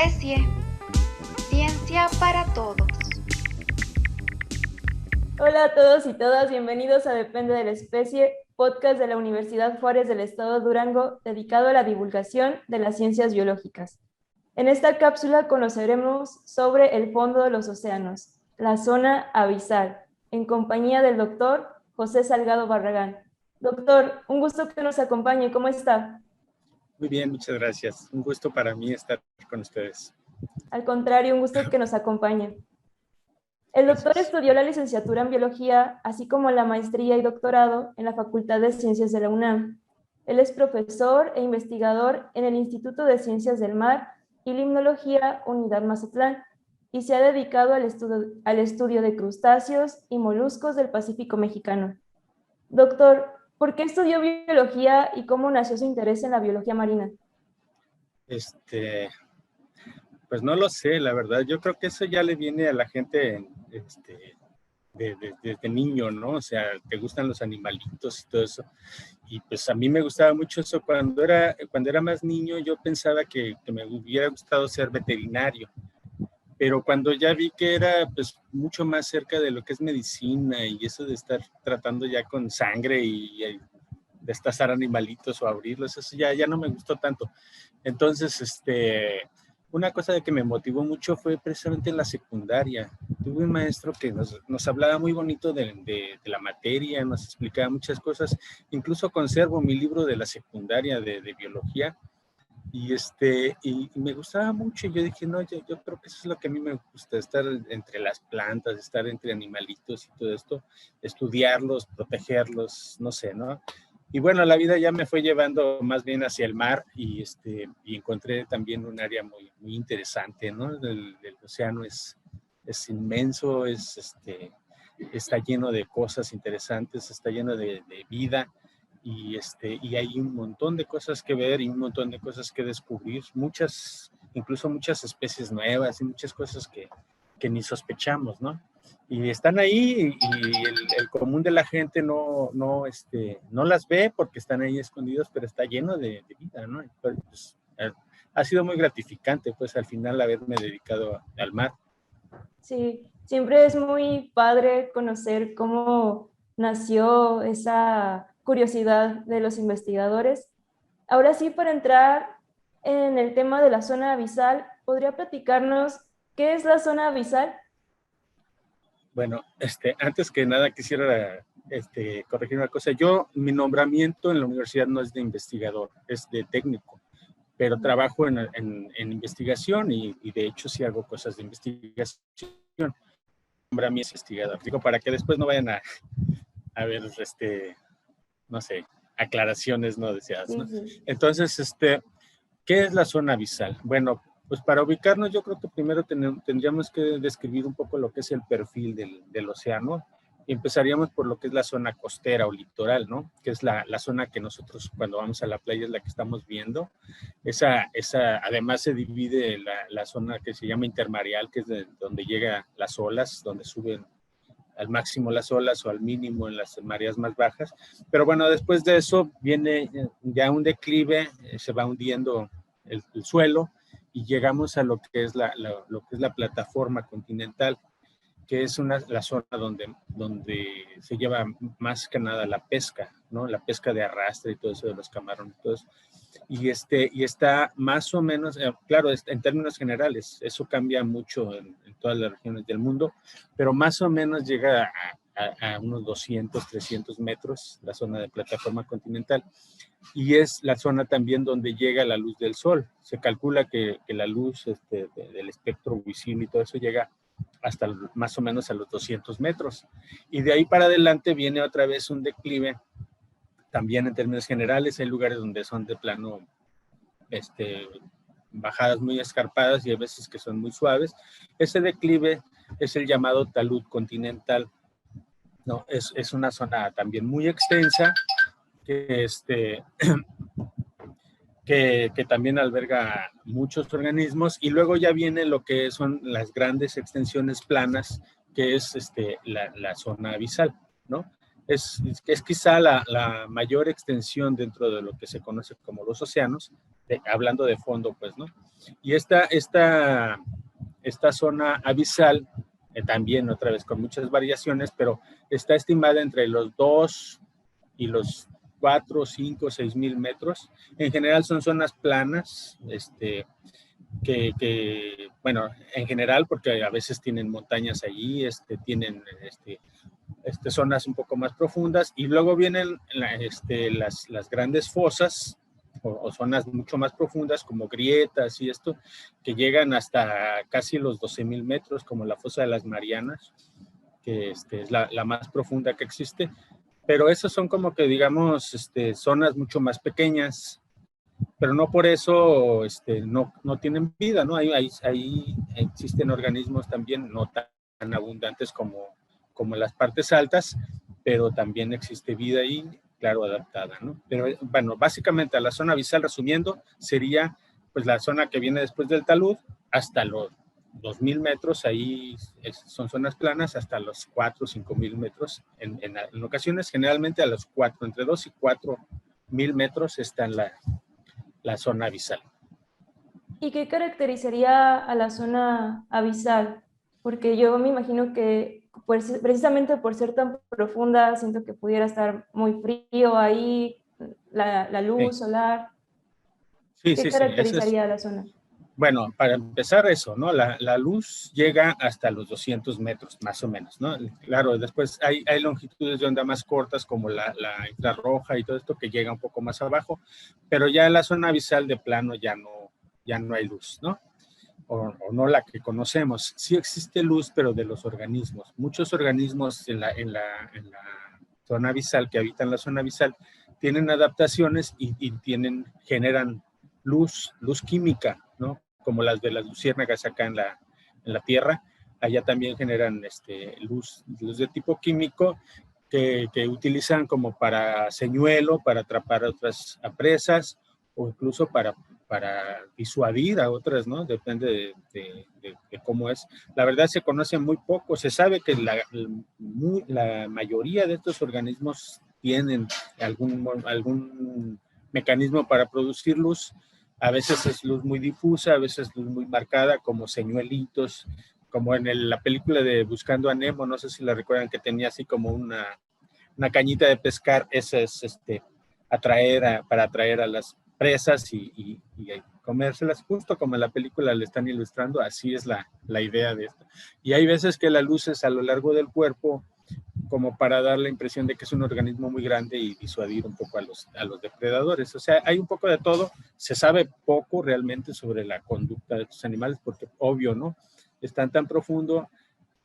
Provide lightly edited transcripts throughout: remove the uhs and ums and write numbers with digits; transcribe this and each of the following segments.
especie. Ciencia para todos. Hola a todos y todas, bienvenidos a Depende de la Especie, podcast de la Universidad Juárez del Estado de Durango, dedicado a la divulgación de las ciencias biológicas. En esta cápsula conoceremos sobre el fondo de los océanos, la zona abisal, en compañía del doctor José Salgado Barragán. Doctor, un gusto que nos acompañe, ¿cómo está? Muy bien, muchas gracias. Un gusto para mí estar con ustedes. Al contrario, un gusto que nos acompañe. El doctor estudió la licenciatura en biología, así como la maestría y doctorado en la Facultad de Ciencias de la UNAM. Él es profesor e investigador en el Instituto de Ciencias del Mar y Limnología Unidad Mazatlán, y se ha dedicado al estudio de crustáceos y moluscos del Pacífico mexicano. Doctor, ¿por qué estudió biología y cómo nació su interés en la biología marina? Pues no lo sé, la verdad. Yo creo que eso ya le viene a la gente desde niño, ¿no? O sea, te gustan los animalitos y todo eso. Y pues a mí me gustaba mucho eso. Cuando era más niño, yo pensaba que me hubiera gustado ser veterinario. Pero cuando ya vi que era pues mucho más cerca de lo que es medicina y eso de estar tratando ya con sangre y destazar animalitos o abrirlos, eso ya no me gustó tanto. Entonces, una cosa de que me motivó mucho fue precisamente en la secundaria. Tuve un maestro que nos hablaba muy bonito de la materia, nos explicaba muchas cosas. Incluso conservo mi libro de la secundaria de biología y me gustaba mucho. Y yo dije, no, yo creo que eso es lo que a mí me gusta, estar entre las plantas, estar entre animalitos y todo esto, estudiarlos, protegerlos, no sé, ¿no? Y bueno, la vida ya me fue llevando más bien hacia el mar y encontré también un área muy, muy interesante, ¿no? El océano es inmenso, está lleno de cosas interesantes, está lleno de vida y hay un montón de cosas que ver y un montón de cosas que descubrir, incluso muchas especies nuevas y muchas cosas que ni sospechamos, ¿no? Y están ahí y el común de la gente no las ve porque están ahí escondidos, pero está lleno de vida, ¿no? Pues, ha sido muy gratificante, pues, al final haberme dedicado al mar. Sí, siempre es muy padre conocer cómo nació esa curiosidad de los investigadores. Ahora sí, para entrar en el tema de la zona abisal, ¿podría platicarnos qué es la zona abisal? Bueno, antes que nada quisiera corregir una cosa. Mi nombramiento en la universidad no es de investigador, es de técnico, pero trabajo en investigación y de hecho sí hago cosas de investigación. Nombra mi investigador. Digo, para que después no vayan a ver, no sé, aclaraciones no deseadas, ¿no? Sí. Entonces, ¿qué es la zona abisal? Bueno, pues para ubicarnos yo creo que primero tendríamos que describir un poco lo que es el perfil del océano. Y empezaríamos por lo que es la zona costera o litoral, ¿no? Que es la zona que nosotros cuando vamos a la playa es la que estamos viendo. Esa además se divide la zona que se llama intermareal, que es donde llegan las olas, donde suben al máximo las olas o al mínimo en las mareas más bajas. Pero bueno, después de eso viene ya un declive, se va hundiendo el suelo y llegamos a lo que es lo que es la plataforma continental, que es la zona donde se lleva más que nada la pesca, ¿no? La pesca de arrastre y todo eso de los camarones y todo eso. Y está más o menos, claro, en términos generales, eso cambia mucho en todas las regiones del mundo, pero más o menos llega a unos 200, 300 metros la zona de plataforma continental. Y es la zona también donde llega la luz del sol. Se calcula que la luz del espectro visible y todo eso llega hasta más o menos a los 200 metros. Y de ahí para adelante viene otra vez un declive. También en términos generales hay lugares donde son de plano bajadas muy escarpadas y hay veces que son muy suaves. Ese declive es el llamado talud continental, ¿no? Es una zona también muy extensa que también alberga muchos organismos, y luego ya viene lo que son las grandes extensiones planas, que es la zona abisal, ¿no? es quizá la mayor extensión dentro de lo que se conoce como los océanos, hablando de fondo, pues, ¿no? Y esta zona abisal, también otra vez con muchas variaciones, pero está estimada entre los 2 y los 4, 5, 6 mil metros. En general son zonas planas, bueno, en general, porque a veces tienen montañas allí, tienen zonas un poco más profundas, y luego vienen las grandes fosas o zonas mucho más profundas como grietas y esto, que llegan hasta casi los 12 mil metros, como la fosa de las Marianas, que es la más profunda que existe. Pero esas son como que, digamos, zonas mucho más pequeñas, pero no por eso no tienen vida, ¿no? Ahí existen organismos también no tan abundantes como las partes altas, pero también existe vida ahí, claro, adaptada, ¿no? Pero bueno, básicamente a la zona abisal, resumiendo, sería pues la zona que viene después del talud hasta los 2.000 metros, ahí son zonas planas, hasta los 4 o 5.000 metros, en ocasiones generalmente a los 4, entre 2 y 4.000 metros está en la zona abisal. ¿Y qué caracterizaría a la zona abisal? Porque yo me imagino que pues, precisamente por ser tan profunda, siento que pudiera estar muy frío ahí, la luz solar. Sí, ¿Qué sí, sí. caracterizaría a la zona? Bueno, para empezar eso, ¿no? La luz llega hasta los 200 metros, más o menos, ¿no? Claro, después hay longitudes de onda más cortas, como la infrarroja y todo esto, que llega un poco más abajo, pero ya en la zona abisal de plano ya no hay luz, ¿no? O no la que conocemos. Sí existe luz, pero de los organismos. Muchos organismos en la zona abisal, que habitan la zona abisal, tienen adaptaciones y generan luz química, ¿no? Como las de las luciérnagas acá en la Tierra. Allá también generan luz de tipo químico que utilizan como para señuelo, para atrapar a otras presas, o incluso para disuadir a otras, ¿no? Depende de cómo es. La verdad se conoce muy poco. Se sabe que la mayoría de estos organismos tienen algún mecanismo para producir luz. A veces es luz muy difusa, a veces luz muy marcada, como señuelitos, como en la película de Buscando a Nemo, no sé si la recuerdan, que tenía así como una cañita de pescar. Esa es para atraer a las presas y comérselas, justo como en la película le están ilustrando. Así es la idea de esto. Y hay veces que la luz es a lo largo del cuerpo, como para dar la impresión de que es un organismo muy grande y disuadir un poco a los depredadores. O sea, hay un poco de todo. Se sabe poco realmente sobre la conducta de estos animales, porque obvio, ¿no? Están tan profundo.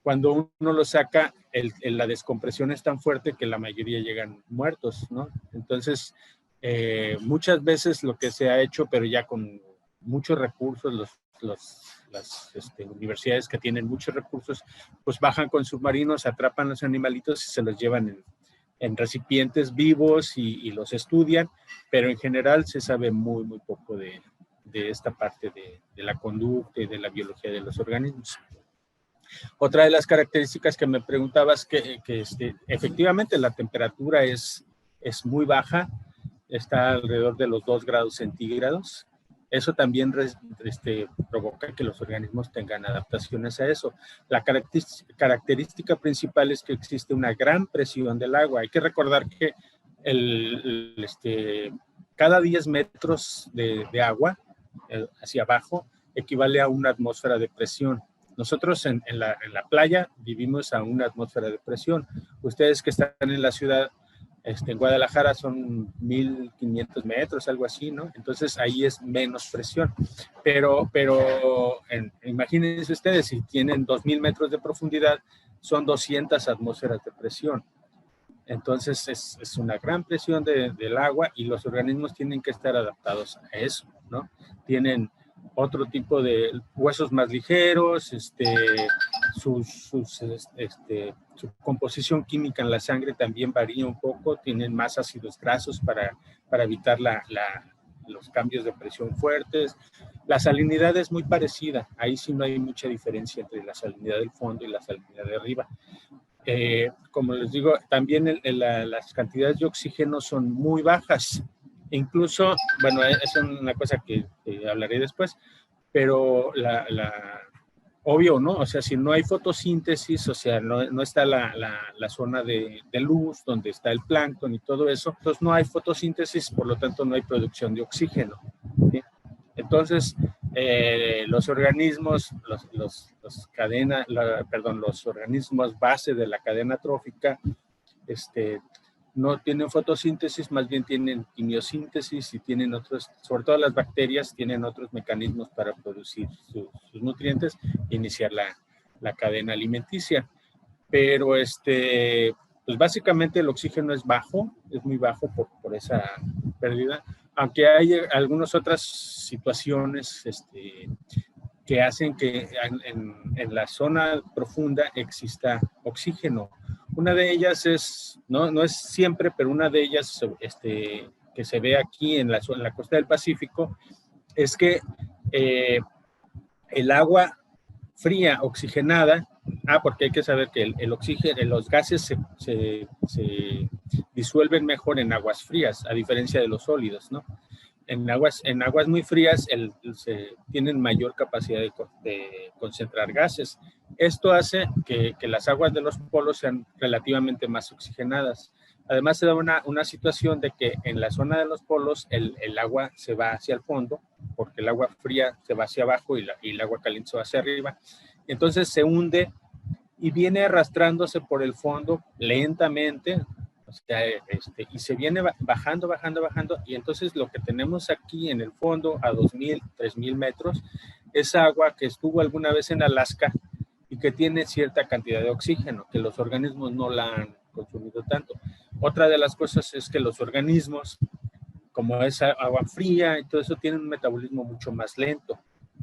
Cuando uno lo saca, la descompresión es tan fuerte que la mayoría llegan muertos, ¿no? Entonces, muchas veces lo que se ha hecho, pero ya con muchos recursos, las universidades que tienen muchos recursos, pues bajan con submarinos, atrapan los animalitos y se los llevan en recipientes vivos y los estudian, pero en general se sabe muy, muy poco de esta parte de la conducta y de la biología de los organismos. Otra de las características que me preguntabas, que efectivamente la temperatura es muy baja, está alrededor de los 2 grados centígrados. Eso también provoca que los organismos tengan adaptaciones a eso. La característica principal es que existe una gran presión del agua. Hay que recordar que cada 10 metros de agua hacia abajo equivale a una atmósfera de presión. Nosotros en la playa vivimos a una atmósfera de presión. Ustedes que están en la ciudad, en Guadalajara son 1.500 metros, algo así, ¿no? Entonces ahí es menos presión. Pero imagínense ustedes, si tienen 2.000 metros de profundidad, son 200 atmósferas de presión. Entonces es una gran presión del agua, y los organismos tienen que estar adaptados a eso, ¿no? Tienen otro tipo de huesos más ligeros, su composición química en la sangre también varía un poco, tienen más ácidos grasos para evitar los cambios de presión fuertes. La salinidad es muy parecida, ahí sí no hay mucha diferencia entre la salinidad del fondo y la salinidad de arriba. como les digo, también las cantidades de oxígeno son muy bajas. Incluso, bueno, es una cosa que hablaré después, pero obvio, ¿no? O sea, si no hay fotosíntesis, o sea, no está la zona de luz donde está el plancton y todo eso, entonces no hay fotosíntesis, por lo tanto no hay producción de oxígeno, ¿sí? Entonces, los organismos, los organismos base de la cadena trófica, no tienen fotosíntesis, más bien tienen quimiosíntesis y tienen otros, sobre todo las bacterias, tienen otros mecanismos para producir sus nutrientes e iniciar la cadena alimenticia. Pero pues básicamente el oxígeno es bajo, es muy bajo por esa pérdida, aunque hay algunas otras situaciones que hacen que en la zona profunda exista oxígeno. Una de ellas es, no es siempre, pero una de ellas que se ve aquí en la costa del Pacífico, es que el agua fría oxigenada, porque hay que saber que el oxígeno, los gases se disuelven mejor en aguas frías, a diferencia de los sólidos, ¿no? En aguas muy frías tienen mayor capacidad de concentrar gases. Esto hace que las aguas de los polos sean relativamente más oxigenadas. Además, se da una situación de que en la zona de los polos el agua se va hacia el fondo, porque el agua fría se va hacia abajo y el agua caliente se va hacia arriba. Entonces se hunde y viene arrastrándose por el fondo lentamente, o sea, y se viene bajando, y entonces lo que tenemos aquí en el fondo, a 2.000, 3.000 metros, es agua que estuvo alguna vez en Alaska y que tiene cierta cantidad de oxígeno, que los organismos no la han consumido tanto. Otra de las cosas es que los organismos, como es agua fría y todo eso, tienen un metabolismo mucho más lento,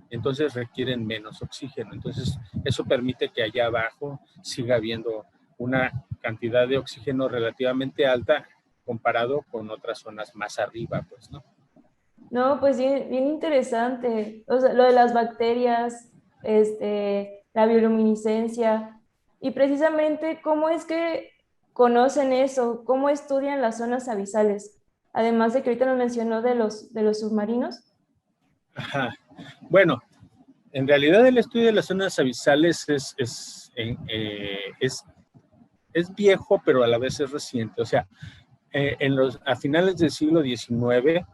entonces requieren menos oxígeno. Entonces eso permite que allá abajo siga habiendo una cantidad de oxígeno relativamente alta comparado con otras zonas más arriba, pues, ¿no? No, pues bien, bien interesante. O sea, lo de las bacterias, la bioluminiscencia, y precisamente cómo es que conocen eso, cómo estudian las zonas abisales. Además de que ahorita nos mencionó de los submarinos. Ajá. Bueno, en realidad el estudio de las zonas abisales es viejo, pero a la vez es reciente. O sea, a finales del siglo XIX,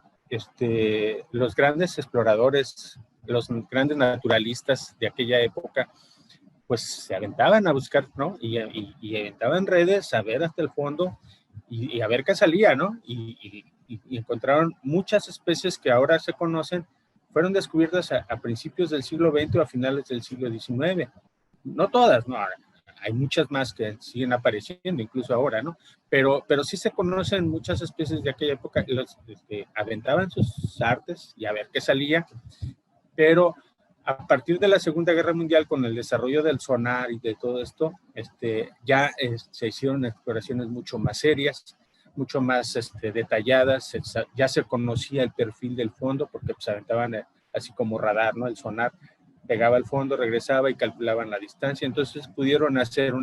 los grandes exploradores, los grandes naturalistas de aquella época, pues se aventaban a buscar, ¿no? Y aventaban redes a ver hasta el fondo y a ver qué salía, ¿no? Y encontraron muchas especies que ahora se conocen, fueron descubiertas a principios del siglo XX o a finales del siglo XIX. No todas, no, hay muchas más que siguen apareciendo, incluso ahora, ¿no? Pero sí se conocen muchas especies de aquella época, aventaban sus artes y a ver qué salía, pero a partir de la Segunda Guerra Mundial, con el desarrollo del sonar y de todo esto, ya se hicieron exploraciones mucho más serias, mucho más detalladas, ya se conocía el perfil del fondo, porque pues aventaban así como radar, ¿no? El sonar pegaba al fondo, regresaba y calculaban la distancia. Entonces pudieron hacer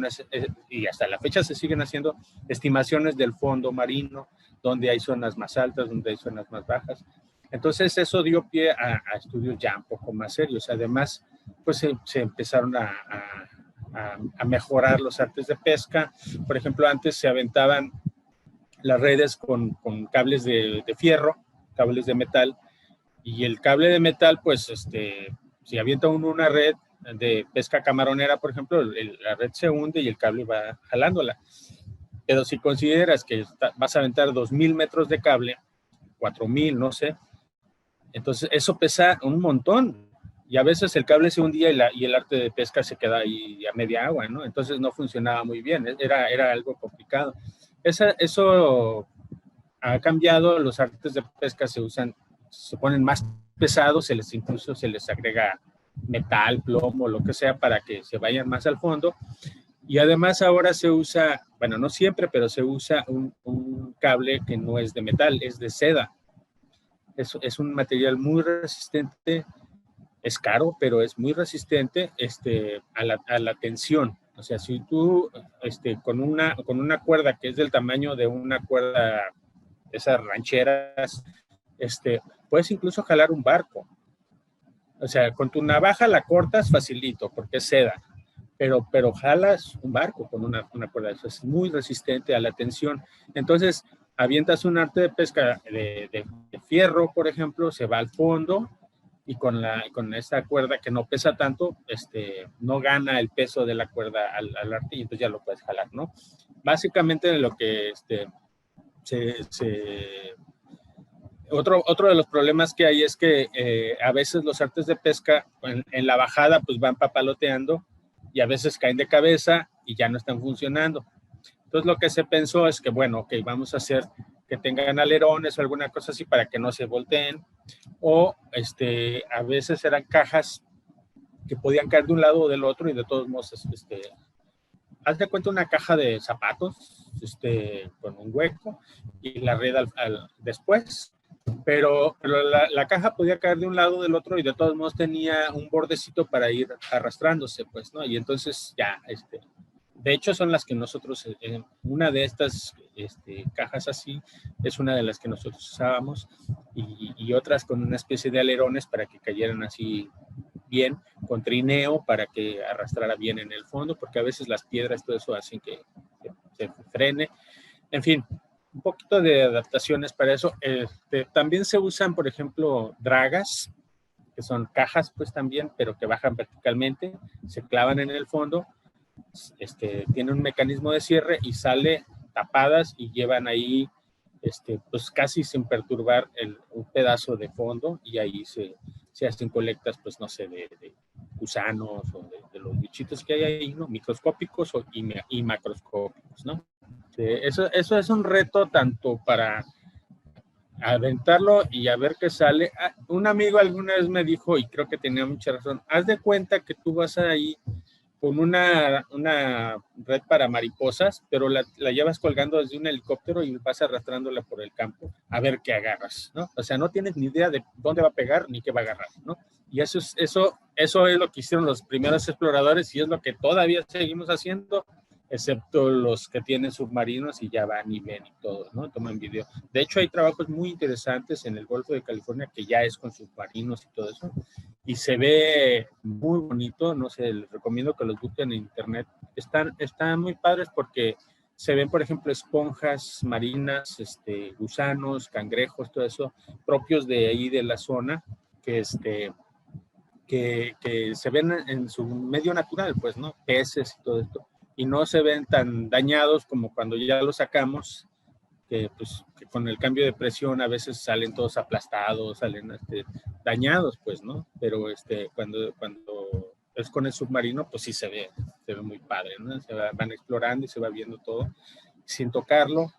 y hasta la fecha se siguen haciendo estimaciones del fondo marino, donde hay zonas más altas, donde hay zonas más bajas. Entonces eso dio pie a estudios ya un poco más serios. Además, pues se empezaron a mejorar los artes de pesca. Por ejemplo, antes se aventaban las redes con cables de fierro, cables de metal, y el cable de metal, pues, si avienta uno una red de pesca camaronera, por ejemplo, la red se hunde y el cable va jalándola. Pero si consideras que vas a aventar 2.000 metros de cable, 4.000, no sé, entonces eso pesa un montón. Y a veces el cable se hundía y el arte de pesca se queda ahí a media agua, ¿no? Entonces no funcionaba muy bien, era algo complicado. Eso ha cambiado, los artes de pesca se ponen más pesados, incluso se les agrega metal, plomo, lo que sea, para que se vayan más al fondo. Y además ahora se usa, bueno, no siempre, pero se usa un cable que no es de metal, es de seda. Es un material muy resistente, es caro, pero es muy resistente a la tensión. O sea, si tú con una cuerda que es del tamaño de una cuerda, esas rancheras, puedes incluso jalar un barco. O sea, con tu navaja la cortas facilito porque es seda, pero jalas un barco con una cuerda. Eso es muy resistente a la tensión. Entonces, avientas un arte de pesca de fierro, por ejemplo, se va al fondo y con esa cuerda que no pesa tanto, no gana el peso de la cuerda al arte y entonces ya lo puedes jalar, ¿no? Básicamente lo que otro de los problemas que hay es que a veces los artes de pesca en la bajada pues van papaloteando y a veces caen de cabeza y ya no están funcionando. Entonces lo que se pensó es que, bueno, ok, vamos a hacer que tengan alerones o alguna cosa así para que no se volteen. O a veces eran cajas que podían caer de un lado o del otro y de todos modos, haz de cuenta una caja de zapatos con un hueco y la red después. Pero la caja podía caer de un lado o del otro y de todos modos tenía un bordecito para ir arrastrándose, pues, ¿no? Y entonces ya, de hecho son las que nosotros, una de estas cajas así, es una de las que nosotros usábamos y otras con una especie de alerones para que cayeran así bien, con trineo para que arrastrara bien en el fondo, porque a veces las piedras, todo eso hacen que se frene. En fin, un poquito de adaptaciones para eso. También se usan, por ejemplo, dragas, que son cajas, pues también, pero que bajan verticalmente, se clavan en el fondo, tiene un mecanismo de cierre y sale tapadas y llevan ahí, pues casi sin perturbar un pedazo de fondo y ahí se hacen colectas, pues no sé, de gusanos o de los bichitos que hay ahí, ¿no? Microscópicos y macroscópicos, ¿no? Eso es un reto tanto para aventarlo y a ver qué sale. Un amigo alguna vez me dijo, y creo que tenía mucha razón, haz de cuenta que tú vas ahí con una red para mariposas, pero la llevas colgando desde un helicóptero y vas arrastrándola por el campo a ver qué agarras, ¿no? O sea, no tienes ni idea de dónde va a pegar ni qué va a agarrar, ¿no? Y eso es lo que hicieron los primeros exploradores y es lo que todavía seguimos haciendo, excepto los que tienen submarinos y ya van y ven y todo, ¿no? Toman video. De hecho, hay trabajos muy interesantes en el Golfo de California que ya es con submarinos y todo eso. Y se ve muy bonito, no sé, les recomiendo que los busquen en internet. Están muy padres porque se ven, por ejemplo, esponjas marinas, gusanos, cangrejos, todo eso, propios de ahí de la zona, que se ven en su medio natural, pues, ¿no? Peces y todo esto. Y no se ven tan dañados como cuando ya los sacamos, que con el cambio de presión a veces salen todos aplastados, salen dañados, pues, ¿no? Pero cuando es con el submarino, pues sí se ve muy padre, ¿no? Van explorando y se va viendo todo sin tocarlo.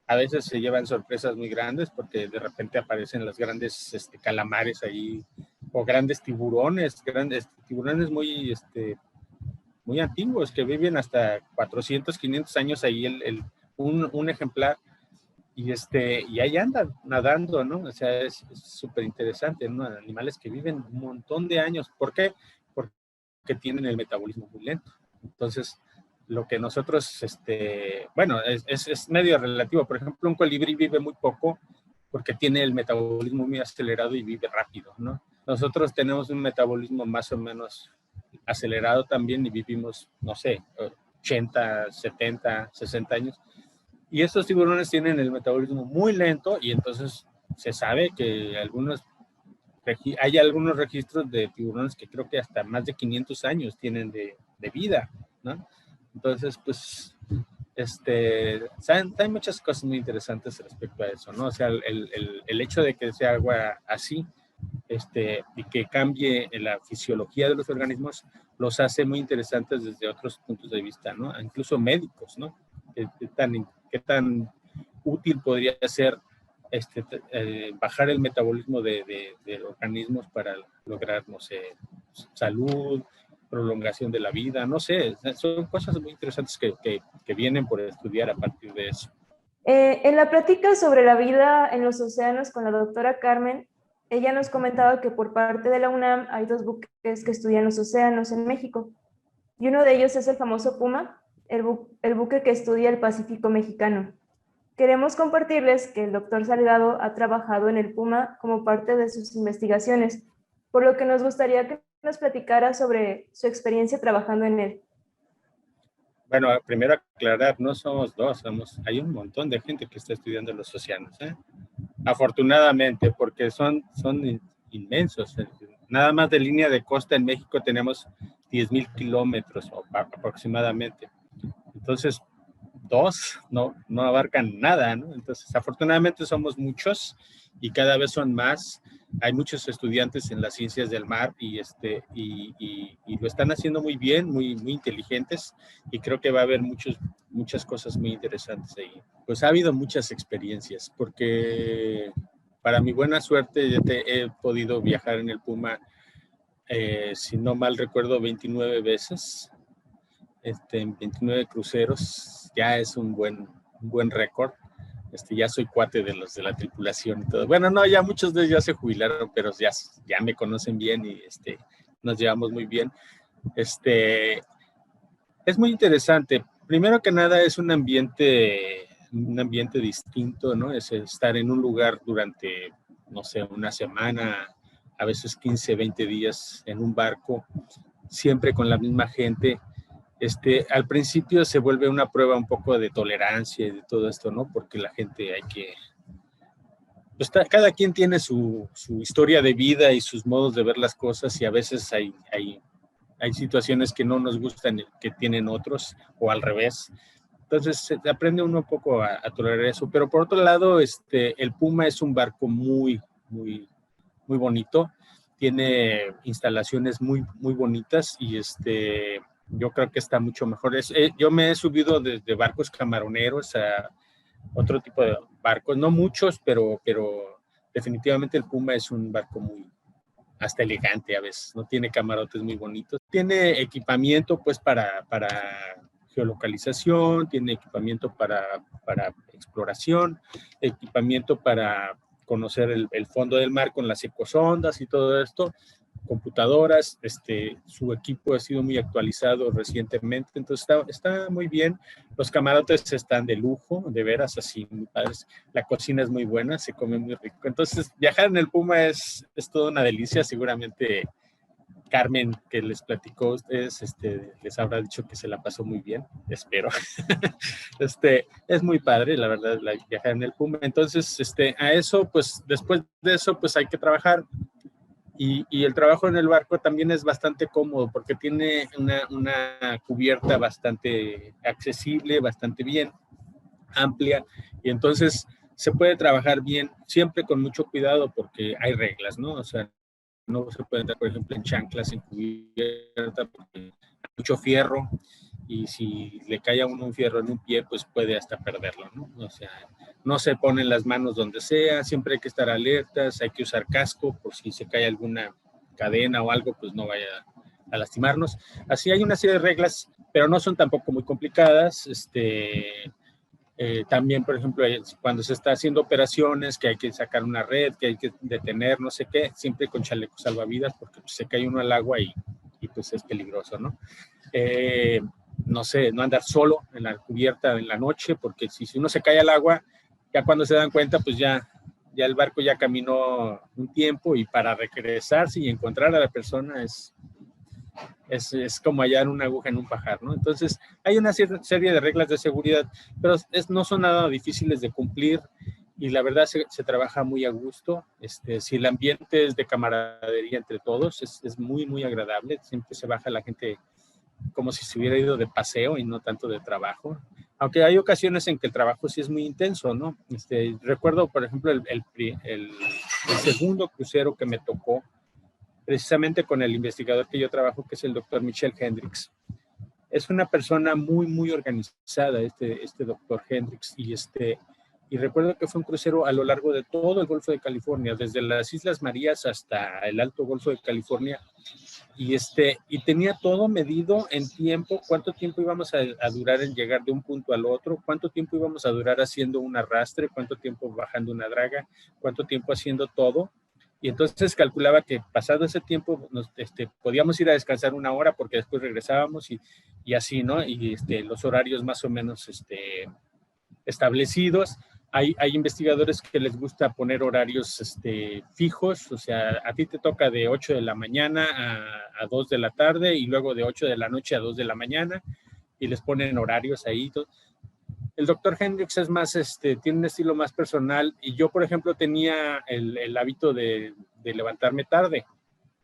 A veces se llevan sorpresas muy grandes porque de repente aparecen los grandes calamares ahí o grandes tiburones muy, muy antiguos que viven hasta 400, 500 años ahí un ejemplar y ahí andan nadando, ¿no? O sea, es súper interesante, ¿no? Animales que viven un montón de años. ¿Por qué? Porque tienen el metabolismo muy lento. Entonces, lo que nosotros, bueno, es medio relativo. Por ejemplo, un colibrí vive muy poco porque tiene el metabolismo muy acelerado y vive rápido, ¿no? Nosotros tenemos un metabolismo más o menos acelerado también y vivimos, no sé, 80, 70, 60 años. Y estos tiburones tienen el metabolismo muy lento y entonces se sabe que hay algunos registros de tiburones que creo que hasta más de 500 años tienen de vida, ¿no? Entonces, pues, hay muchas cosas muy interesantes respecto a eso, ¿no? O sea, el hecho de que sea agua así, y que cambie la fisiología de los organismos, los hace muy interesantes desde otros puntos de vista, ¿no? Incluso médicos, ¿no? ¿Qué tan útil podría ser bajar el metabolismo de organismos para lograr, no sé, salud, prolongación de la vida, no sé, son cosas muy interesantes que vienen por estudiar a partir de eso. En la plática sobre la vida en los océanos con la doctora Carmen, ella nos comentaba que por parte de la UNAM hay 2 buques que estudian los océanos en México. y uno de ellos es el famoso Puma, el buque que estudia el Pacífico mexicano. Queremos compartirles que el doctor Salgado ha trabajado en el Puma como parte de sus investigaciones, por lo que nos gustaría que nos platicara sobre su experiencia trabajando en él. Bueno, primero aclarar, no somos dos, hay un montón de gente que está estudiando los océanos, ¿eh? Afortunadamente, porque son inmensos. Nada más de línea de costa en México tenemos 10,000 kilómetros aproximadamente. Entonces, dos no abarcan nada, ¿no? Entonces, afortunadamente somos muchos y cada vez son más. Hay muchos estudiantes en las ciencias del mar y lo están haciendo muy bien, muy inteligentes, y creo que va a haber muchas cosas muy interesantes ahí. Pues ha habido muchas experiencias, porque para mi buena suerte he podido viajar en el Puma, si no mal recuerdo, 29 veces. En 29 cruceros, ya es un buen récord. Ya soy cuate de los de la tripulación y todo. Bueno, no, ya muchos de ellos ya se jubilaron, pero ya me conocen bien y nos llevamos muy bien. Es muy interesante. Primero que nada es un ambiente distinto, ¿no? Es estar en un lugar durante, no sé, una semana, a veces 15, 20 días en un barco, siempre con la misma gente. Al principio se vuelve una prueba un poco de tolerancia y de todo esto, ¿no? Porque la gente pues cada quien tiene su historia de vida y sus modos de ver las cosas, y a veces hay situaciones que no nos gustan que tienen otros, o al revés. Entonces se aprende uno un poco a tolerar eso. Pero por otro lado, el Puma es un barco muy bonito. Tiene instalaciones muy bonitas y yo creo que está mucho mejor. Yo me he subido desde barcos camaroneros a otro tipo de barcos, no muchos, pero definitivamente el Puma es un barco hasta elegante a veces, ¿no? Tiene camarotes muy bonitos. Tiene equipamiento pues para geolocalización, tiene equipamiento para exploración, equipamiento para conocer el fondo del mar con las ecosondas y todo esto, computadoras. Su equipo ha sido muy actualizado recientemente, entonces está muy bien. Los camarotes están de lujo, de veras, así muy padres. La cocina es muy buena, se come muy rico. Entonces, viajar en el Puma es toda una delicia. Seguramente Carmen, que les platicó a ustedes, les habrá dicho que se la pasó muy bien, espero. Es muy padre, la verdad, viajar en el Puma. Entonces, a eso, pues, después de eso, pues hay que trabajar. Y el trabajo en el barco también es bastante cómodo, porque tiene una cubierta bastante accesible, bastante bien, amplia, y entonces se puede trabajar bien, siempre con mucho cuidado, porque hay reglas, ¿no? O sea, no se puede entrar, por ejemplo, en chanclas, en cubierta, porque hay mucho fierro, y si le cae a uno un fierro en un pie, pues puede hasta perderlo, ¿no? O sea, no se ponen las manos donde sea, siempre hay que estar alertas, hay que usar casco por si se cae alguna cadena o algo, pues no vaya a lastimarnos. Así hay una serie de reglas, pero no son tampoco muy complicadas. También, por ejemplo, cuando se está haciendo operaciones, que hay que sacar una red, que hay que detener, no sé qué, siempre con chalecos salvavidas, porque pues, se cae uno al agua y pues es peligroso, ¿no? No sé, no andar solo en la cubierta en la noche, porque si uno se cae al agua, ya cuando se dan cuenta, pues ya el barco ya caminó un tiempo, y para regresarse y encontrar a la persona es como hallar una aguja en un pajar, ¿no? Entonces, hay una serie de reglas de seguridad, pero no son nada difíciles de cumplir, y la verdad se trabaja muy a gusto. Si el ambiente es de camaradería entre todos, es muy agradable. Siempre se baja la gente como si se hubiera ido de paseo y no tanto de trabajo. Aunque hay ocasiones en que el trabajo sí es muy intenso, ¿no? Recuerdo, por ejemplo, el segundo crucero que me tocó, precisamente con el investigador que yo trabajo, que es el doctor Michel Hendricks. Es una persona muy organizada, este doctor Hendricks, y recuerdo que fue un crucero a lo largo de todo el Golfo de California, desde las Islas Marías hasta el Alto Golfo de California, y tenía todo medido en tiempo, cuánto tiempo íbamos a durar en llegar de un punto al otro, cuánto tiempo íbamos a durar haciendo un arrastre, cuánto tiempo bajando una draga, cuánto tiempo haciendo todo. Y entonces calculaba que pasado ese tiempo podíamos ir a descansar 1 hora porque después regresábamos y así, ¿no? Y los horarios más o menos establecidos. Hay investigadores que les gusta poner horarios fijos, o sea, a ti te toca de 8 de la mañana a 2 de la tarde y luego de 8 de la noche a 2 de la mañana y les ponen horarios ahí. El doctor Hendricks es más, tiene un estilo más personal y yo, por ejemplo, tenía el hábito de levantarme tarde.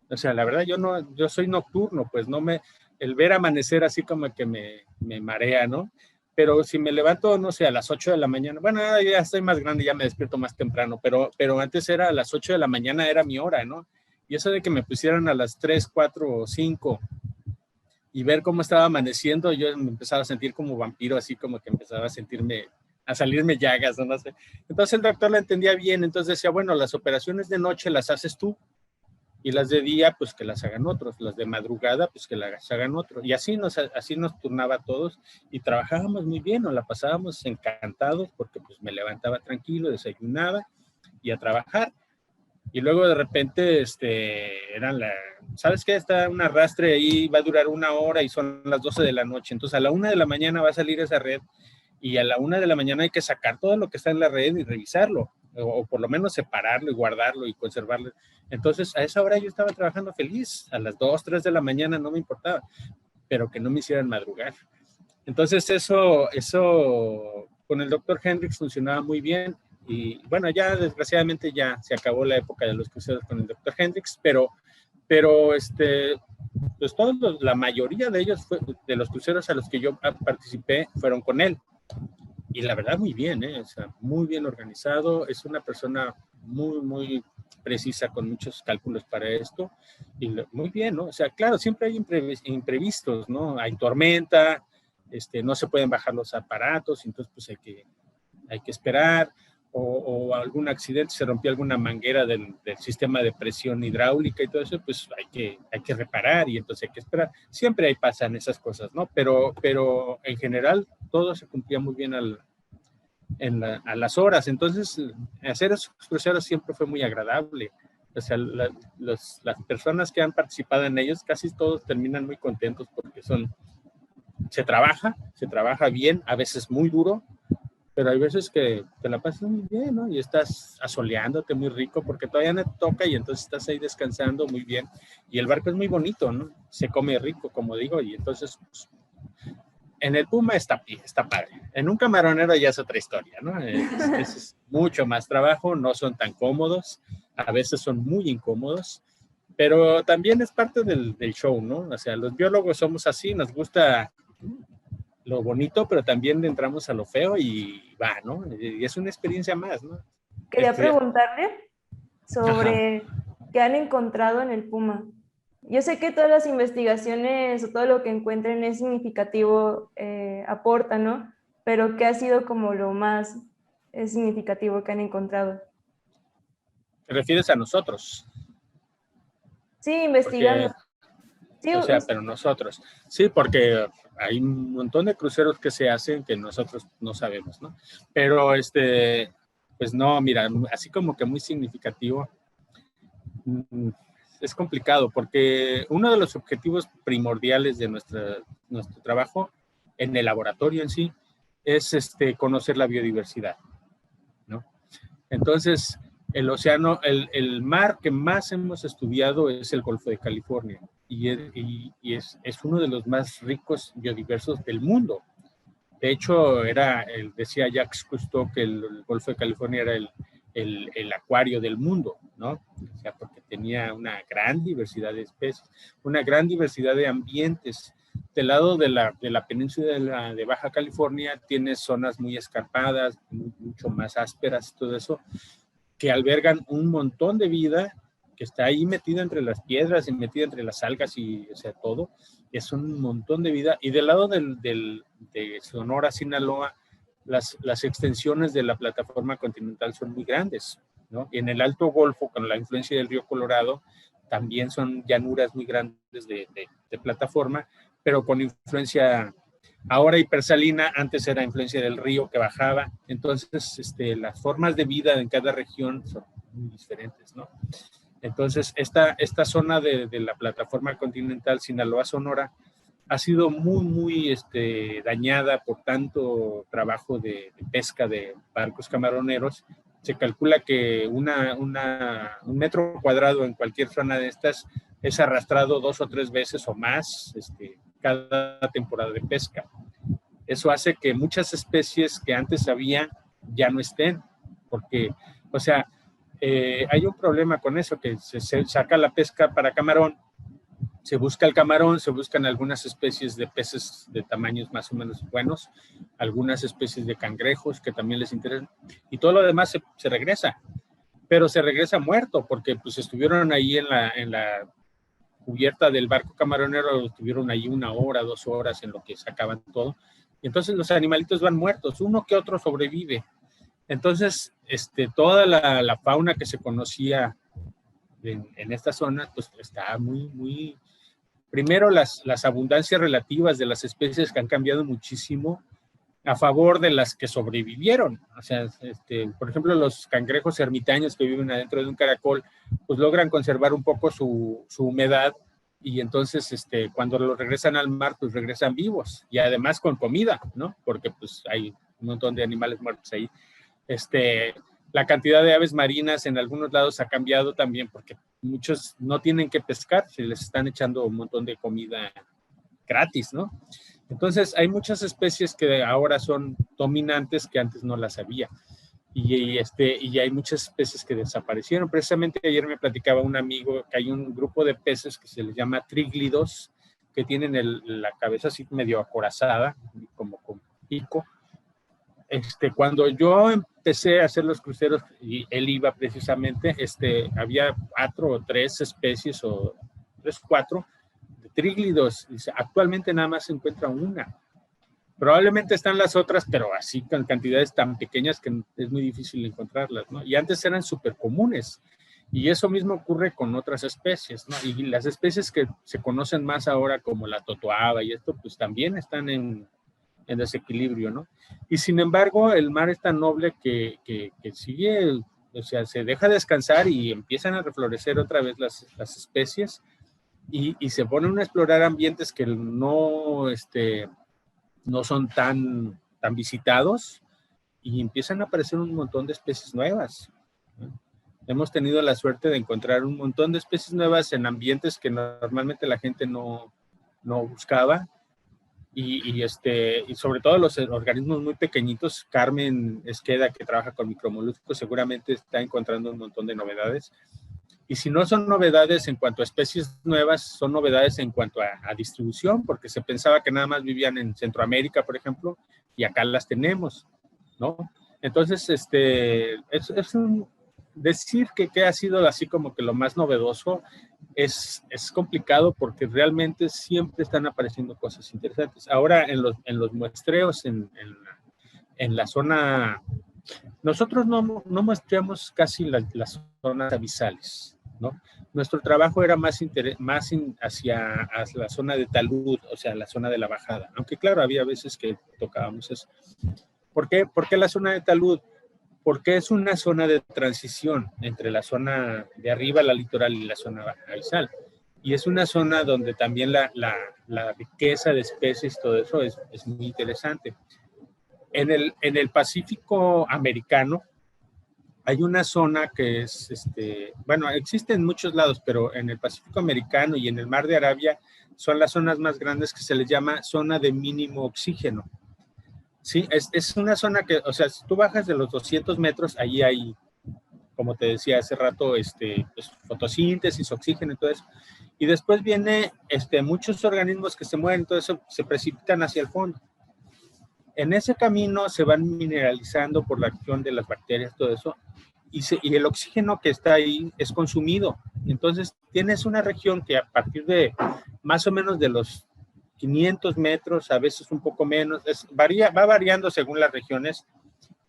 O sea, la verdad, yo soy nocturno, pues el ver amanecer así como que me marea, ¿no? Pero si me levanto, no sé, a las 8 de la mañana, bueno, ya estoy más grande, ya me despierto más temprano, pero antes era a las 8 de la mañana, era mi hora, ¿no? Y eso de que me pusieran a las 3, 4 o 5 y ver cómo estaba amaneciendo, yo me empezaba a sentir como vampiro, así como que empezaba a salirme llagas, no sé. Entonces el doctor lo entendía bien, entonces decía, bueno, las operaciones de noche las haces tú y las de día, pues que las hagan otros, las de madrugada, pues que las hagan otros. Y así nos turnaba a todos y trabajábamos muy bien, nos la pasábamos encantados porque pues me levantaba tranquilo, desayunaba y a trabajar. Y luego de repente, ¿sabes qué? Está un arrastre ahí, va a durar 1 hora y son las 12 de la noche. Entonces a la 1 de la mañana va a salir esa red y a la 1 de la mañana hay que sacar todo lo que está en la red y revisarlo, o por lo menos separarlo y guardarlo y conservarlo. Entonces a esa hora yo estaba trabajando feliz, a las 2, 3 de la mañana no me importaba, pero que no me hicieran madrugar. Entonces eso con el doctor Hendricks funcionaba muy bien. Y bueno, ya desgraciadamente ya se acabó la época de los cruceros con el doctor Hendricks, pero pues la mayoría de ellos, de los cruceros a los que yo participé, fueron con él. Y la verdad, muy bien, o sea, muy bien organizado. Es una persona muy, muy precisa con muchos cálculos para esto. Y muy bien, ¿no? O sea, claro, siempre hay imprevistos, ¿no? Hay tormenta, no se pueden bajar los aparatos, entonces pues hay que esperar. O algún accidente, se rompió alguna manguera del sistema de presión hidráulica y todo eso, pues hay que reparar y entonces hay que esperar. Siempre pasan esas cosas, ¿no? Pero en general todo se cumplía muy bien a las horas. Entonces, hacer esos cruceros siempre fue muy agradable. O sea, las personas que han participado en ellos, casi todos terminan muy contentos porque se trabaja bien, a veces muy duro, pero hay veces que te la pasas muy bien, ¿no? Y estás asoleándote muy rico porque todavía no te toca y entonces estás ahí descansando muy bien. Y el barco es muy bonito, ¿no? Se come rico, como digo, y entonces pues, en el Puma está padre. En un camaronero ya es otra historia, ¿no? Es mucho más trabajo, no son tan cómodos, a veces son muy incómodos, pero también es parte del show, ¿no? O sea, los biólogos somos así, nos gusta lo bonito, pero también entramos a lo feo y va, ¿no? Y es una experiencia más, ¿no? Quería preguntarle sobre qué han encontrado en el Puma. Yo sé que todas las investigaciones o todo lo que encuentren es significativo, aporta, ¿no? Pero ¿qué ha sido como lo más significativo que han encontrado? ¿Te refieres a nosotros? Sí, investigando. Sí, o sea, pero nosotros. Sí, porque hay un montón de cruceros que se hacen que nosotros no sabemos, ¿no? Pero pues no, mira, así como que muy significativo, es complicado porque uno de los objetivos primordiales de nuestro trabajo en el laboratorio en sí es conocer la biodiversidad, ¿no? Entonces, el océano, el mar que más hemos estudiado es el Golfo de California y es uno de los más ricos biodiversos del mundo. De hecho, decía Jacques Cousteau que el Golfo de California era el acuario del mundo, ¿no? O sea, porque tenía una gran diversidad de especies, una gran diversidad de ambientes. Del lado de la península de Baja California tiene zonas muy escarpadas, mucho más ásperas, todo eso, que albergan un montón de vida que está ahí metida entre las piedras y metida entre las algas y, o sea, todo. Es un montón de vida. Y del lado de Sonora, Sinaloa, las extensiones de la plataforma continental son muy grandes, ¿no? Y en el Alto Golfo, con la influencia del río Colorado, también son llanuras muy grandes de plataforma, pero con influencia ahora hipersalina, antes era influencia del río que bajaba. Entonces, las formas de vida en cada región son muy diferentes, ¿no? Entonces, esta zona de la plataforma continental Sinaloa-Sonora ha sido muy dañada por tanto trabajo de pesca de barcos camaroneros. Se calcula que un metro cuadrado en cualquier zona de estas es arrastrado 2 o 3 veces o más cada temporada de pesca. Eso hace que muchas especies que antes había ya no estén, porque, o sea, hay un problema con eso, que se saca la pesca para camarón, se busca el camarón, se buscan algunas especies de peces de tamaños más o menos buenos, algunas especies de cangrejos que también les interesan, y todo lo demás se regresa, pero se regresa muerto, porque pues estuvieron ahí en la cubierta del barco camaronero, estuvieron ahí 1 hora, 2 horas en lo que sacaban todo, y entonces los animalitos van muertos, uno que otro sobrevive. Entonces, toda la fauna que se conocía en esta zona, pues está muy... Primero, las abundancias relativas de las especies que han cambiado muchísimo a favor de las que sobrevivieron. O sea, por ejemplo, los cangrejos ermitaños que viven adentro de un caracol, pues logran conservar un poco su humedad, y entonces cuando los regresan al mar, pues regresan vivos y además con comida, ¿no? Porque pues hay un montón de animales muertos ahí. La cantidad de aves marinas en algunos lados ha cambiado también, porque muchos no tienen que pescar, se les están echando un montón de comida gratis, ¿no? Entonces hay muchas especies que ahora son dominantes que antes no las había, y hay muchas especies que desaparecieron. Precisamente ayer me platicaba un amigo que hay un grupo de peces que se les llama tríglidos, que tienen la cabeza así medio acorazada, como con pico. Cuando yo empecé a hacer los cruceros y él iba precisamente, había 4 o 3 especies, o 3 o 4 de tríglidos. Dice, actualmente nada más se encuentra una. Probablemente están las otras, pero así con cantidades tan pequeñas que es muy difícil encontrarlas, ¿no? Y antes eran súper comunes. Y eso mismo ocurre con otras especies, ¿no? Y las especies que se conocen más ahora, como la totoaba y esto, pues también están en desequilibrio, ¿no? Y sin embargo, el mar es tan noble que sigue, o sea, se deja descansar y empiezan a reflorecer otra vez las especies, y se ponen a explorar ambientes que no son tan visitados, y empiezan a aparecer un montón de especies nuevas, ¿no? Hemos tenido la suerte de encontrar un montón de especies nuevas en ambientes que normalmente la gente no buscaba. Y sobre todo los organismos muy pequeñitos. Carmen Esqueda, que trabaja con micromoluscos, seguramente está encontrando un montón de novedades. Y si no son novedades en cuanto a especies nuevas, son novedades en cuanto a distribución, porque se pensaba que nada más vivían en Centroamérica, por ejemplo, y acá las tenemos, ¿no? Entonces, decir que ha sido así como que lo más novedoso es complicado, porque realmente siempre están apareciendo cosas interesantes. Ahora en los muestreos en la zona, nosotros no muestreamos casi las zonas abisales, ¿no? Nuestro trabajo era más hacia la zona de talud, o sea, la zona de la bajada, aunque claro, había veces que tocábamos eso. ¿Por qué la zona de talud? Porque es una zona de transición entre la zona de arriba, la litoral, y la zona abisal. Y es una zona donde también la riqueza de especies, todo eso es muy interesante. En el Pacífico americano hay una zona que es, bueno, existe en muchos lados, pero en el Pacífico americano y en el Mar de Arabia son las zonas más grandes, que se les llama zona de mínimo oxígeno. Sí, es una zona que, o sea, si tú bajas de los 200 metros, ahí hay, como te decía hace rato, pues, fotosíntesis, oxígeno y todo eso. Y después viene muchos organismos que se mueven, todo eso, se precipitan hacia el fondo. En ese camino se van mineralizando por la acción de las bacterias, todo eso, y el oxígeno que está ahí es consumido. Entonces tienes una región que a partir de más o menos de los 500 metros, a veces un poco menos, va variando según las regiones,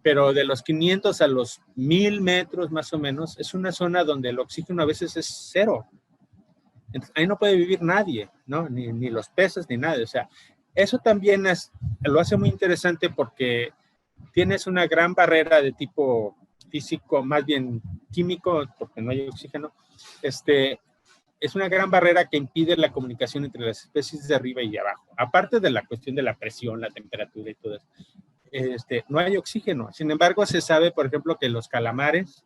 pero de los 500 a los 1000 metros más o menos, es una zona donde el oxígeno a veces es 0. Entonces, ahí no puede vivir nadie, ¿no? Ni los peces, ni nada. O sea, eso también lo hace muy interesante, porque tienes una gran barrera de tipo físico, más bien químico, porque no hay oxígeno, es una gran barrera que impide la comunicación entre las especies de arriba y de abajo. Aparte de la cuestión de la presión, la temperatura y todo eso, no hay oxígeno. Sin embargo, se sabe, por ejemplo, que los calamares,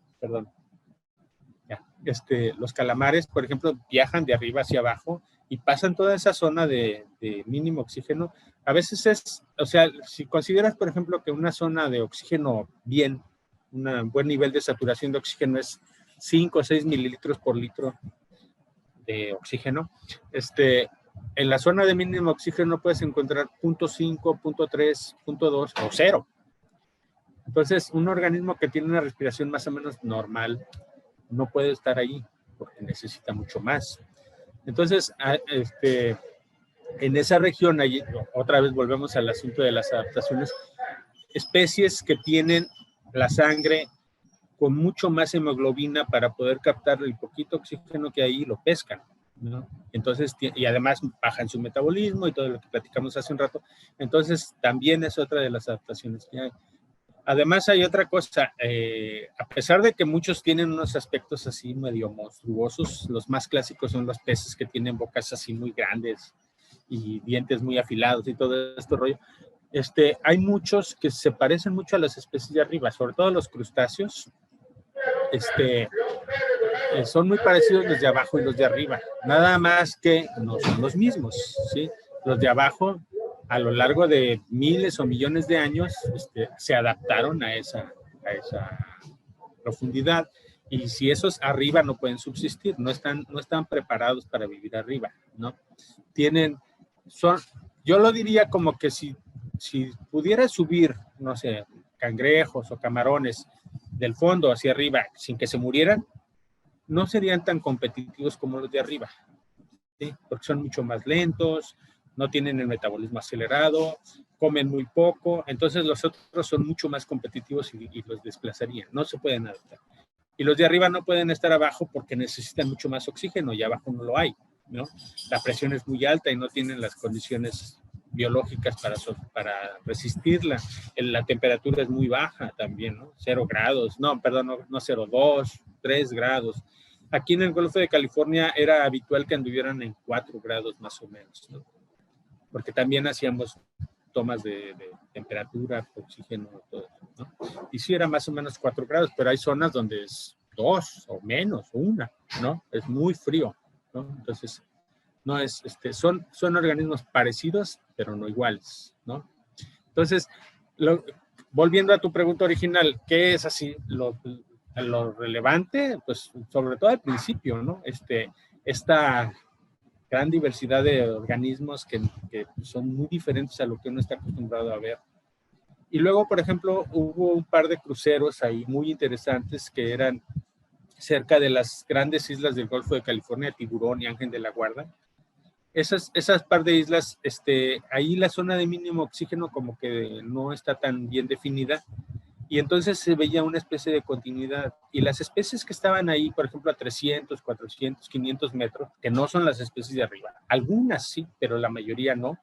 los calamares, por ejemplo, viajan de arriba hacia abajo y pasan toda esa zona de mínimo oxígeno. A veces o sea, si consideras, por ejemplo, que una zona de oxígeno un buen nivel de saturación de oxígeno es 5 o 6 mililitros por litro de oxígeno, en la zona de mínimo oxígeno puedes encontrar 0.5, 0.3, 0.2 o 0. Entonces, un organismo que tiene una respiración más o menos normal no puede estar ahí porque necesita mucho más. Entonces, en esa región, ahí, otra vez volvemos al asunto de las adaptaciones, especies que tienen la sangre con mucho más hemoglobina para poder captar el poquito oxígeno que hay, lo pescan, ¿no? Entonces, y además bajan su metabolismo y todo lo que platicamos hace un rato. Entonces, también es otra de las adaptaciones que hay. Además, hay otra cosa, a pesar de que muchos tienen unos aspectos así medio monstruosos, los más clásicos son los peces que tienen bocas así muy grandes y dientes muy afilados y todo este rollo. Hay muchos que se parecen mucho a las especies de arriba, sobre todo los crustáceos. Son muy parecidos los de abajo y los de arriba, nada más que no son los mismos, ¿sí? Los de abajo, a lo largo de miles o millones de años, se adaptaron a esa profundidad, y si esos arriba no pueden subsistir, no están preparados para vivir arriba, ¿no? Yo lo diría como que si pudiera subir, no sé, cangrejos o camarones del fondo hacia arriba sin que se murieran, no serían tan competitivos como los de arriba, ¿sí? Porque son mucho más lentos, no tienen el metabolismo acelerado, comen muy poco, entonces los otros son mucho más competitivos y los desplazarían, no se pueden adaptar. Y los de arriba no pueden estar abajo porque necesitan mucho más oxígeno y abajo no lo hay, ¿no? La presión es muy alta y no tienen las condiciones biológicas para resistirla. La temperatura es muy baja también, ¿no? 0 grados, no 0,2, 3 grados. Aquí en el Golfo de California era habitual que anduvieran en 4 grados más o menos, ¿no? Porque también hacíamos tomas de temperatura, oxígeno, todo eso, ¿no? Y sí era más o menos 4 grados, pero hay zonas donde es 2 o menos, o 1, ¿no? Es muy frío, ¿no? Entonces, no es, son organismos parecidos, pero no iguales, ¿no? Entonces, volviendo a tu pregunta original, ¿qué es así lo relevante? Pues sobre todo al principio, ¿no? Esta gran diversidad de organismos que son muy diferentes a lo que uno está acostumbrado a ver. Y luego, por ejemplo, hubo un par de cruceros ahí muy interesantes que eran cerca de las grandes islas del Golfo de California, Tiburón y Ángel de la Guarda. Esas par de islas, ahí la zona de mínimo oxígeno como que no está tan bien definida, y entonces se veía una especie de continuidad. Y las especies que estaban ahí, por ejemplo, a 300, 400, 500 metros, que no son las especies de arriba, algunas sí, pero la mayoría no,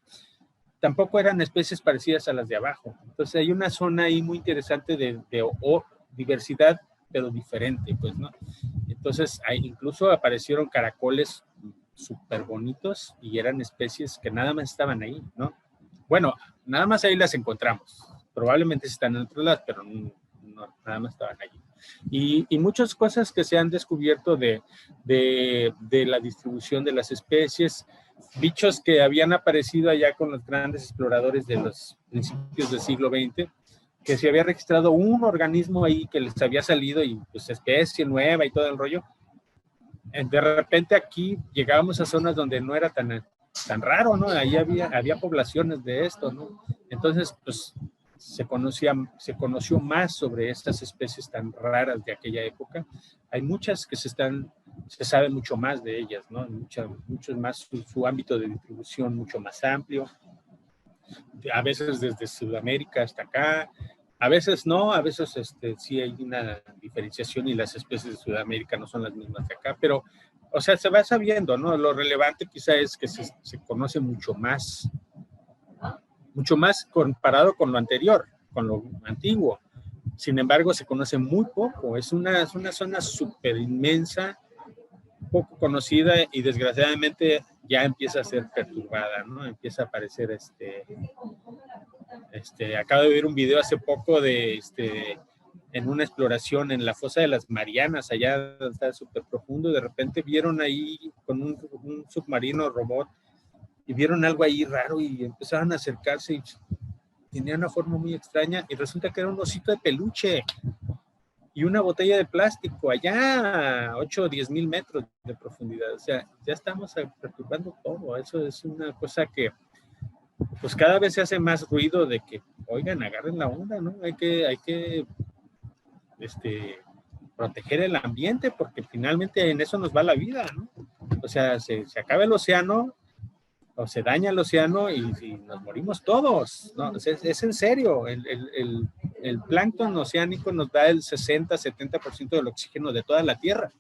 tampoco eran especies parecidas a las de abajo. Entonces hay una zona ahí muy interesante de diversidad, pero diferente, pues, ¿no? Entonces incluso aparecieron caracoles súper bonitos y eran especies que nada más estaban ahí, ¿no? Bueno, nada más ahí las encontramos. Probablemente están en otros lados, pero no, nada más estaban allí. Y muchas cosas que se han descubierto de la distribución de las especies, bichos que habían aparecido allá con los grandes exploradores de los principios del siglo XX, que se había registrado un organismo ahí que les había salido y pues especie nueva y todo el rollo. De repente aquí llegábamos a zonas donde no era tan raro, ¿no? Ahí había poblaciones de esto, ¿no? Entonces, pues se conoció más sobre estas especies tan raras de aquella época. Hay muchas que se sabe mucho más de ellas, ¿no? Mucho más, su ámbito de distribución mucho más amplio. A veces desde Sudamérica hasta acá, a veces no, a veces sí hay una diferenciación y las especies de Sudamérica no son las mismas de acá, pero, o sea, se va sabiendo, ¿no? Lo relevante quizá es que se conoce mucho más comparado con lo anterior, con lo antiguo. Sin embargo, se conoce muy poco. Es una zona súper inmensa, poco conocida y desgraciadamente ya empieza a ser perturbada, ¿no? Empieza a aparecer acabo de ver un video hace poco de en una exploración en la fosa de las Marianas, allá está súper profundo, y de repente vieron ahí con un submarino robot y vieron algo ahí raro y empezaron a acercarse y tenía una forma muy extraña y resulta que era un osito de peluche y una botella de plástico allá a 8 o 10 mil metros de profundidad. O sea, ya estamos perturbando todo. Eso es una cosa que pues cada vez se hace más ruido de que, oigan, agarren la onda, ¿no? Hay que proteger el ambiente porque finalmente en eso nos va la vida, ¿no? O sea, se acaba el océano o se daña el océano y nos morimos todos, ¿no? Es en serio, el plancton oceánico nos da el 60-70% del oxígeno de toda la Tierra.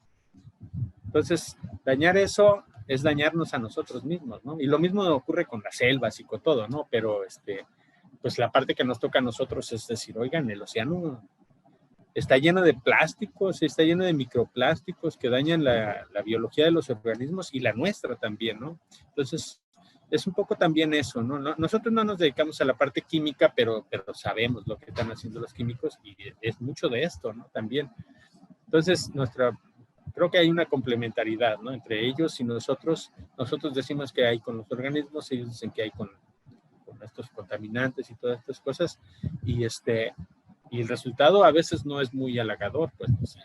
Entonces, dañar eso es dañarnos a nosotros mismos, ¿no? Y lo mismo ocurre con las selvas y con todo, ¿no? Pero, pues la parte que nos toca a nosotros es decir, oigan, el océano está lleno de plásticos, está lleno de microplásticos que dañan la biología de los organismos y la nuestra también, ¿no? Entonces, es un poco también eso, ¿no? Nosotros no nos dedicamos a la parte química, pero sabemos lo que están haciendo los químicos y es mucho de esto, ¿no? También. Entonces, creo que hay una complementariedad, ¿no? Entre ellos y nosotros. Nosotros decimos que hay con los organismos, ellos dicen que hay con estos contaminantes y todas estas cosas. Y el resultado a veces no es muy halagador, pues, o sea,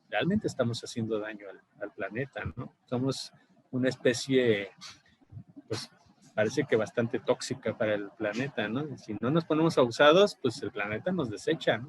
realmente estamos haciendo daño al planeta, ¿no? Somos una especie, pues, parece que bastante tóxica para el planeta, ¿no? Y si no nos ponemos abusados, pues el planeta nos desecha, ¿no?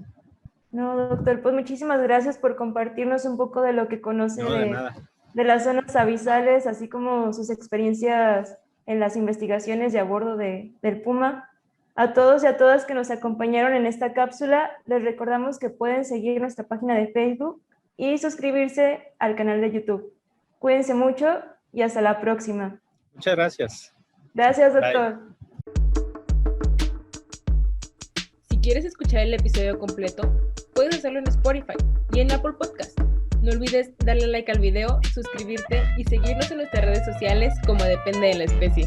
No, doctor, pues muchísimas gracias por compartirnos un poco de lo que conoce de las zonas abisales, así como sus experiencias en las investigaciones y a bordo del Puma. A todos y a todas que nos acompañaron en esta cápsula, les recordamos que pueden seguir nuestra página de Facebook y suscribirse al canal de YouTube. Cuídense mucho y hasta la próxima. Muchas gracias. Gracias, doctor. Bye. Si quieres escuchar el episodio completo, puedes hacerlo en Spotify y en Apple Podcast. No olvides darle like al video, suscribirte y seguirnos en nuestras redes sociales como Depende de la Especie.